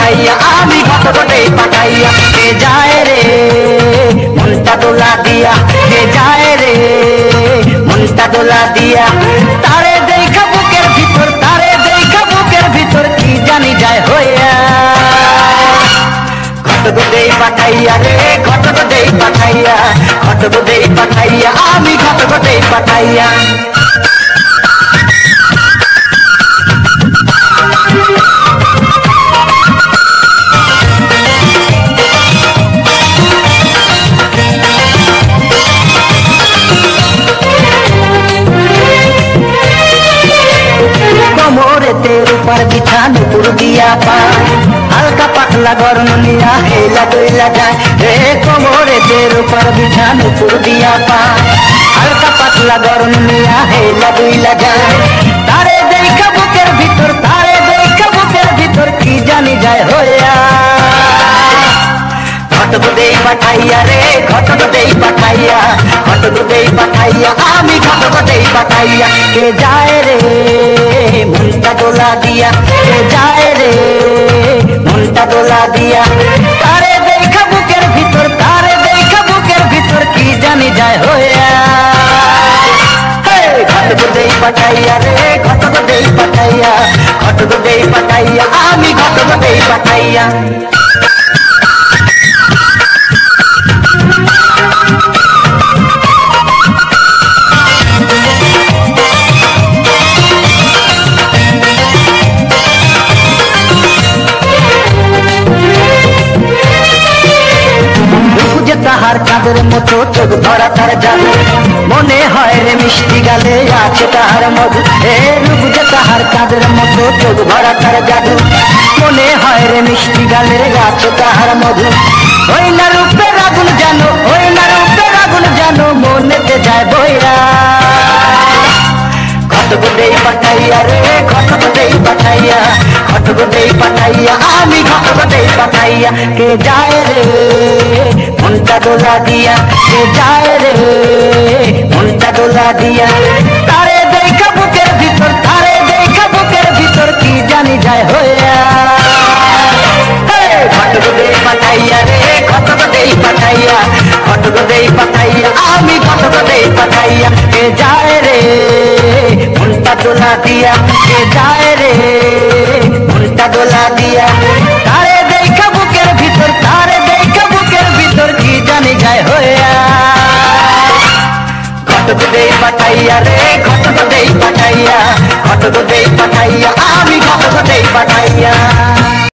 পাঠাইয়া আমি ঘটক দেই পাঠাইয়া কে যায় রে মনটা দোলা দিয়া কে যায় রে মনটা দোলা দিয়া তারে দেখা বুকের ভিতর তারে দেখা বুকের ভিতর কি জানি যায় হইয়া ঘটক দেই পাঠাইয়া রে ঘটক দেই পাঠাইয়া ঘটক দেই পাঠাইয়া আমি ঘটক দেই পাঠাইয়া तेरे ऊपर बिछाने पुर दिया पाए हल्का पतला गरम लिया हेला डोला जाए रे कोमोरे तेरे ऊपर बिछाने पुर दिया पाए हल्का पतला गरम लिया हेला डोला जाए तारे देखा बुकेर भीतर तारे देखा बुकेर भीतर की जानी जाए होया घटक देई पाठाइया रे घटक देई पाठाइया घटक देई पाठाइया आमी घटक देई पाठाइया के जाए रे मनटा डोला दिया के जाए रे मनटा डोला दिया तारे देखा बुकेर भीतर तारे देखा बुकेर भीतर की जानी जाए होया घटक देई पाठाइया रे घटक देई पाठाइया घटक देई पाठाइया आमी घटक देई पाठाइया তাহার চাঁদের মতো চোখ ধরা তার জাদু মনে হয় রে মিষ্টি গালে আছে তাহার মধু হে রূপ যে তাহার চাঁদের মতো চোখ ধরা তার জাদু মনে হয় রে মিষ্টি গালে আছে তাহার মধু ওই না রূপের আগুন জানো ওই না রূপের আগুন জানো মনেতে যায় বইরা ঘটক দেই পাঠাইয়া রে ঘটক দেই পাঠাইয়া ঘটক দেই পাঠাইয়া আমি ঘটক দেই পাঠাইয়া কে যায় রে মনটা ডোলা দিয়া কে যায় রে মনটা ডোলা দিয়া তারে দেখা বুকের ভিতর তারে দেখা বুকের ভিতর কি জানি যায় হইয়া ঘটক দেই পাঠাইয়া রে ঘটক দেই পাঠাইয়া ঘটক দেই পাঠাইয়া আমি ঘটক দেই পাঠাইয়া কে যায় রে মনটা ডোলা দিয়া কে যায় রে মনটা ডোলা দিয়া তারে দেখা বুকের ভিতর তারে দেখা বুকের ভিতর কি জানি যায় হইয়া ঘটক দেই পাঠাইয়া রে ঘটক দেই পাঠাইয়া ঘটক দেই পাঠাইয়া আমি ঘটক দেই পাঠাইয়া